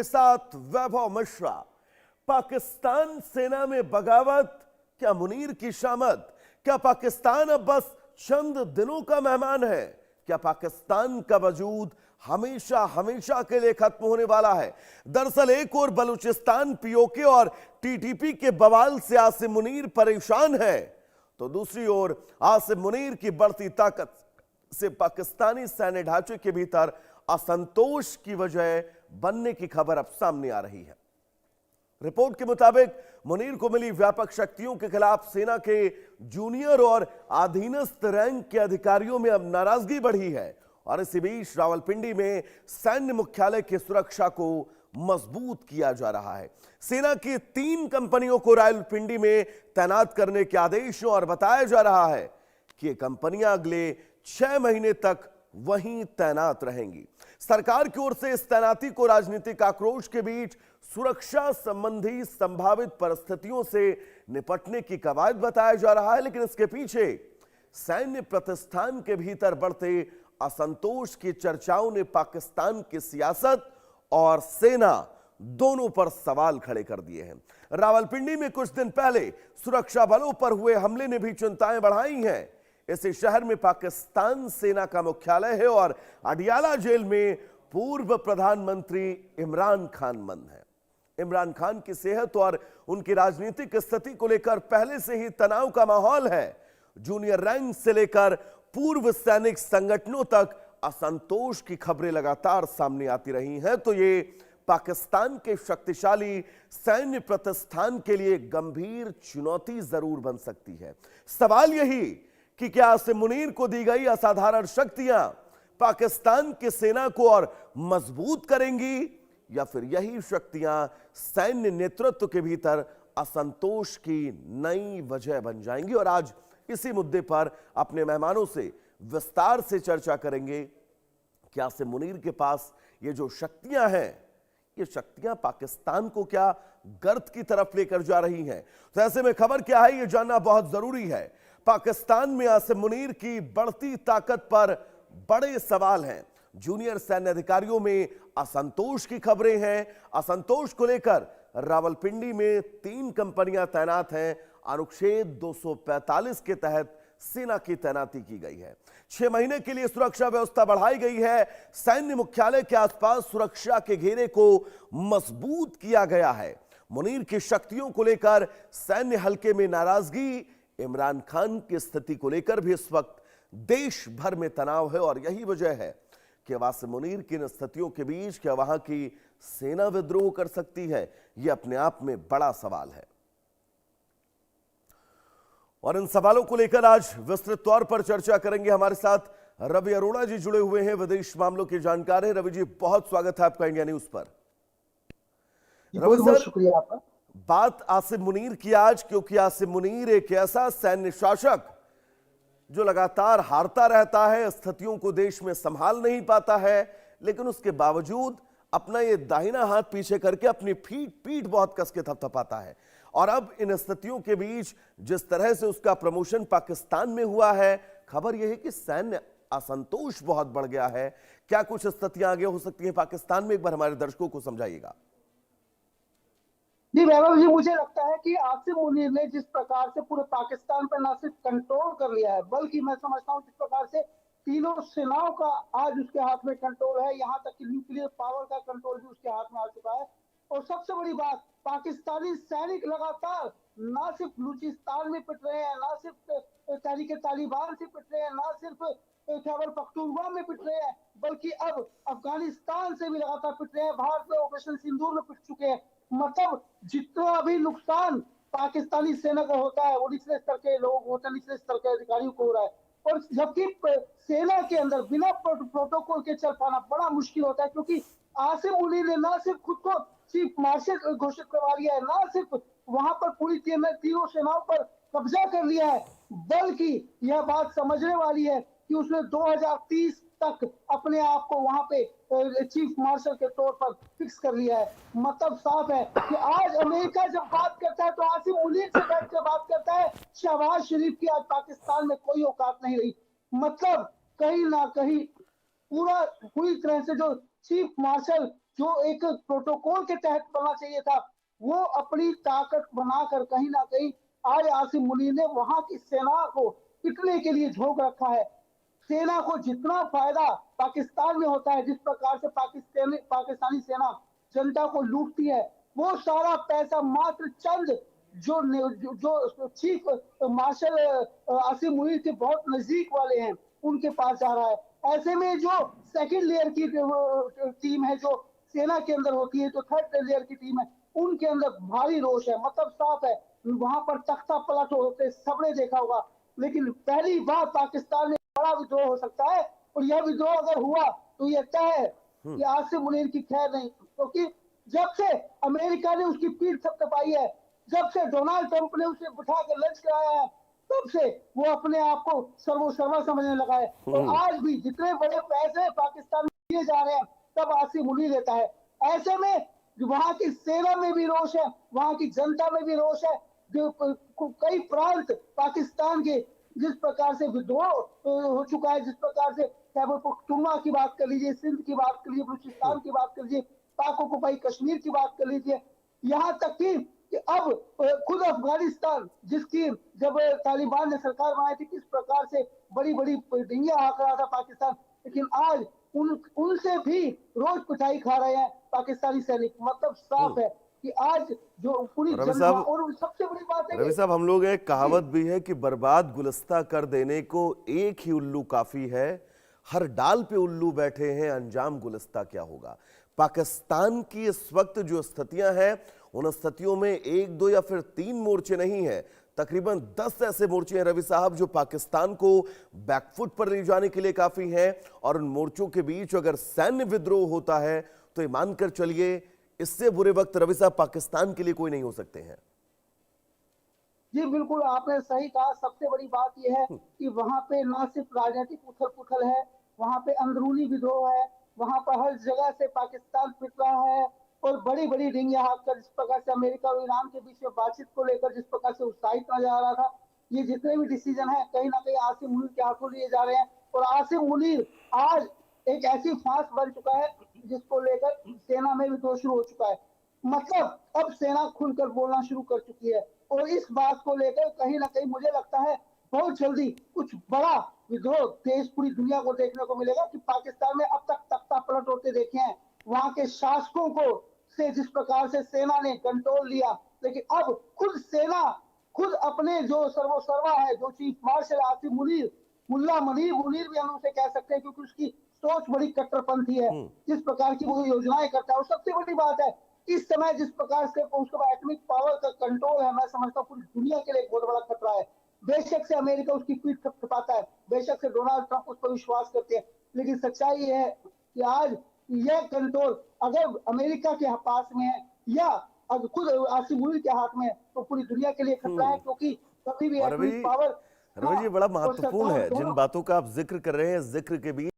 के साथ वैभव मिश्रा। पाकिस्तान सेना में बगावत, क्या मुनीर की शामत? क्या पाकिस्तान अब बस चंद दिनों का मेहमान है? क्या पाकिस्तान का वजूद हमेशा हमेशा के लिए खत्म होने वाला है? दरअसल एक और बलूचिस्तान पीओके और टीटीपी के बवाल से आसिम मुनीर परेशान है, तो दूसरी ओर आसिम मुनीर की बढ़ती ताकत से पाकिस्तानी सैन्य ढांचे के भीतर असंतोष की वजह बनने की खबर अब सामने आ रही है। रिपोर्ट के मुताबिक मुनीर को मिली व्यापक शक्तियों के खिलाफ सेना के जूनियर और अधीनस्थ रैंक के अधिकारियों में अब नाराजगी बढ़ी है और इसी बीच रावलपिंडी में सैन्य मुख्यालय की सुरक्षा को मजबूत किया जा रहा है। सेना की 3 कंपनियों को रावलपिंडी में तैनात करने के आदेश और बताया जा रहा है कि ये कंपनियां अगले 6 महीने तक वहीं तैनात रहेंगी। सरकार की ओर से इस तैनाती को राजनीतिक आक्रोश के बीच सुरक्षा संबंधी संभावित परिस्थितियों से निपटने की कवायद बताया जा रहा है, लेकिन इसके पीछे सैन्य प्रतिष्ठान के भीतर बढ़ते असंतोष की चर्चाओं ने पाकिस्तान की सियासत और सेना दोनों पर सवाल खड़े कर दिए हैं। रावलपिंडी में कुछ दिन पहले सुरक्षा बलों पर हुए हमले ने भी चिंताएं बढ़ाई हैं। इस शहर में पाकिस्तान सेना का मुख्यालय है और अडियाला जेल में पूर्व प्रधानमंत्री इमरान खान बंद है। इमरान खान की सेहत और उनकी राजनीतिक स्थिति को लेकर पहले से ही तनाव का माहौल है। जूनियर रैंक से लेकर पूर्व सैनिक संगठनों तक असंतोष की खबरें लगातार सामने आती रही हैं, तो ये पाकिस्तान के शक्तिशाली सैन्य प्रतिष्ठान के लिए गंभीर चुनौती जरूर बन सकती है। सवाल यही कि क्या आसिम मुनीर को दी गई असाधारण शक्तियां पाकिस्तान की सेना को और मजबूत करेंगी या फिर यही शक्तियां सैन्य नेतृत्व के भीतर असंतोष की नई वजह बन जाएंगी? और आज इसी मुद्दे पर अपने मेहमानों से विस्तार से चर्चा करेंगे कि आसिम मुनीर के पास ये जो शक्तियां हैं, ये शक्तियां पाकिस्तान को क्या गर्त की तरफ लेकर जा रही हैं। तो ऐसे में खबर क्या है, ये जानना बहुत जरूरी है। पाकिस्तान में आसिम मुनीर की बढ़ती ताकत पर बड़े सवाल हैं। जूनियर सैन्य अधिकारियों में असंतोष की खबरें हैं। असंतोष को लेकर रावलपिंडी में 3 कंपनियां तैनात हैं। अनुच्छेद 245 के तहत सेना की तैनाती की गई है। 6 महीने के लिए सुरक्षा व्यवस्था बढ़ाई गई है। सैन्य मुख्यालय के आसपास सुरक्षा के घेरे को मजबूत किया गया है। मुनीर की शक्तियों को लेकर सैन्य हल्के में नाराजगी, इमरान खान की स्थिति को लेकर भी इस वक्त देश भर में तनाव है और यही वजह है कि आसिम मुनीर की इन स्थितियों के बीच क्या वहां की सेना विद्रोह कर सकती है, यह अपने आप में बड़ा सवाल है। और इन सवालों को लेकर आज विस्तृत तौर पर चर्चा करेंगे। हमारे साथ रवि अरोड़ा जी जुड़े हुए हैं, विदेश मामलों के जानकार हैं। रवि जी, बहुत स्वागत है आपका इंडिया न्यूज पर। रवि सर, शुक्रिया आपका। बात आसिम मुनीर की आज, क्योंकि आसिम मुनीर एक ऐसा सैन्य शासक जो लगातार हारता रहता है, स्थितियों को देश में संभाल नहीं पाता है, लेकिन उसके बावजूद अपना ये दाहिना हाथ पीछे करके अपनी पीठ बहुत कस के थपथपाता है। और अब इन स्थितियों के बीच जिस तरह से उसका प्रमोशन पाकिस्तान में हुआ है, खबर यह है कि सैन्य असंतोष बहुत बढ़ गया है। क्या कुछ स्थितियां आगे हो सकती हैं पाकिस्तान में? एक बार हमारे दर्शकों को समझाइएगा। जी वैभव जी, मुझे लगता है कि आसिम मुनीर ने जिस प्रकार से पूरे पाकिस्तान पर न सिर्फ कंट्रोल कर लिया है, बल्कि मैं समझता हूँ जिस प्रकार से तीनों सेनाओं का आज उसके हाथ में कंट्रोल है, यहाँ तक कि न्यूक्लियर पावर का कंट्रोल भी उसके हाथ में आ चुका है। और सबसे बड़ी बात, पाकिस्तानी सैनिक लगातार न सिर्फ बलूचिस्तान में पिट रहे हैं, न सिर्फ तहरीक तालिबान से पिट रहे हैं, न सिर्फ खैबर पख्तूनख्वा में पिट रहे हैं, बल्कि अब अफगानिस्तान से भी लगातार पिट रहे हैं। भारत में ऑपरेशन सिंदूर में पिट चुके हैं। मतलब जितना भी नुकसान पाकिस्तानी सेना का होता है वो निचले स्तर के लोग होते हैं, निचले स्तर के अधिकारियों को हो रहा है। और जबकि सेना के अंदर बिना प्रोटोकॉल के चल पाना बड़ा मुश्किल होता है, क्योंकि आसिम मुनीर ने न सिर्फ खुद को चीफ मार्शल घोषित करवा लिया है, न सिर्फ वहां पर पूरी तीनों सेनाओं पर कब्जा कर लिया है, बल्कि यह बात समझने वाली है कि उसने 2030 तक अपने आप को वहां पे चीफ मार्शल के तौर पर फिक्स कर लिया है। मतलब साफ है कि आज अमेरिका जब बात करता है तो आसिम मुनीर से बैठ कर बात करता है। शहबाज शरीफ की आज पाकिस्तान में कोई औकात नहीं रही। मतलब कहीं ना कहीं पूरी तरह से जो चीफ मार्शल जो एक प्रोटोकॉल के तहत बनना चाहिए था, वो अपनी ताकत बनाकर कहीं ना कहीं आज आसिम मुनीर ने वहां की सेना को पिटने के लिए झोंक रखा है। सेना को जितना फायदा पाकिस्तान में होता है, जिस प्रकार से पाकिस्तानी सेना जनता को लूटती है, वो सारा पैसा मात्र चंद जो चीफ मार्शल आसिम मुनीर के बहुत नजदीक वाले हैं उनके पास जा रहा है। ऐसे में जो सेकंड लेयर की टीम है, जो सेना के अंदर होती है, जो थर्ड लेयर की टीम है, उनके अंदर भारी रोष है। मतलब साफ है, वहां पर तख्ता पलट होते सबने देखा होगा। लेकिन पहली बार पाकिस्तान में बड़ा विद्रोह हो सकता है, और यह विद्रोह अगर हुआ तो यह तय है कि आसिम मुनीर की खैर नहीं, क्योंकि जब से अमेरिका ने उसकी पीठ थपथपाई है, जब से डोनाल्ड ट्रंप ने उसे बिठा कर लंच कराया है, तब से वो अपने आप को सर्वोसर्वा समझने लगा है। और आज भी जितने बड़े पैसे पाकिस्तान में दिए जा रहे हैं, तब आसिम मुनीर लेता है। ऐसे में वहां की सेना में भी रोष है, वहां की जनता में भी रोष है। जो कई प्रांत पाकिस्तान के जिस प्रकार से विद्रोह हो चुका है, जिस प्रकार से खैबर पख्तूनख्वा की बात कर लीजिए, सिंध की बात कर लीजिए, बलूचिस्तान की बात कर लीजिए, पाक ऑक्युपाई कश्मीर की बात कर लीजिए, यहाँ तक कि अब खुद अफगानिस्तान, जिसकी जब तालिबान ने सरकार बनाई थी, किस प्रकार से बड़ी बड़ी डिंगियां हाँक रहा था पाकिस्तान, लेकिन आज उनसे भी रोज पिटाई खा रहे हैं पाकिस्तानी सैनिक। मतलब साफ है कि आज जो पूरी जनता, और सबसे बड़ी बात है रवि साहब, हम लोग एक कहावत भी है कि बर्बाद गुलस्ता कर देने को एक ही उल्लू काफी है, हर डाल पे उल्लू बैठे हैं, अंजाम गुलस्ता क्या होगा। पाकिस्तान की इस वक्त जो स्थितियां हैं, उन स्थितियों में एक दो या फिर तीन मोर्चे नहीं है, तकरीबन 10 ऐसे मोर्चे हैं रवि साहब, जो पाकिस्तान को बैकफुट पर ले जाने के लिए काफी हैं। और उन मोर्चों के बीच अगर सैन्य विद्रोह होता है तो ये मानकर चलिए, इससे बुरे वक्त रवि साहब पाकिस्तान के लिए कोई नहीं हो सकते हैं। जी बिल्कुल, आपने सही कहा। सबसे बड़ी बात यह है कि वहां पे न सिर्फ राजनीतिक उथल पुथल है, वहां पे अंदरूनी विद्रोह है, वहां पर हर जगह से पाकिस्तान पिट रहा है, और बड़ी बड़ी डिंगियां हाँककर जिस प्रकार से अमेरिका और ईरान के बीच में बातचीत को लेकर जिस प्रकार से उत्साहित नजर आ रहा था, ये जितने भी डिसीजन है कहीं ना कहीं आसिम मुनीर के हाथों लिए जा रहे हैं। और आसिम मुनीर आज एक ऐसी फांस बन चुका है जिसको लेकर सेना में विद्रोह शुरू हो चुका है। मतलब अब सेना खुलकर बोलना शुरू कर चुकी है, और इस बात को लेकर कहीं ना कहीं मुझे लगता है बहुत जल्दी कुछ बड़ा विद्रोह देश पूरी दुनिया को देखने को मिलेगा। कि पाकिस्तान में अब तक तख्ता पलट होते देखे हैं, वहां के शासकों को से जिस प्रकार से सेना ने कंट्रोल लिया, लेकिन अब खुद सेना, खुद अपने जो सर्वोसर्वा है, जो चीफ मार्शल आसिम मुनीर, मुल्ला मुनीर भी हम उसे कह सकते हैं, क्योंकि उसकी सोच बड़ी कट्टरपंथी है, जिस प्रकार की वो योजनाएं करता है। और सबसे बड़ी बात है, इस समय जिस प्रकार से उसका एटॉमिक पावर का कंट्रोल है, मैं समझता हूँ पूरी दुनिया के लिए एक बहुत बड़ा खतरा है। बेशक से अमेरिका उसकी पीठ थपथपाता है, बेशक से डोनाल्ड ट्रंप उस पर विश्वास करते हैं, लेकिन सच्चाई ये है कि आज यह कंट्रोल अगर अमेरिका के पास में है, या अगर खुद आसिम मुनीर के हाथ में है, तो पूरी दुनिया के लिए खतरा है। क्योंकि कभी भी एटॉमिक पावर रवि जी, बड़ा महत्वपूर्ण है जिन बातों का आप जिक्र कर रहे हैं, जिक्र के बीच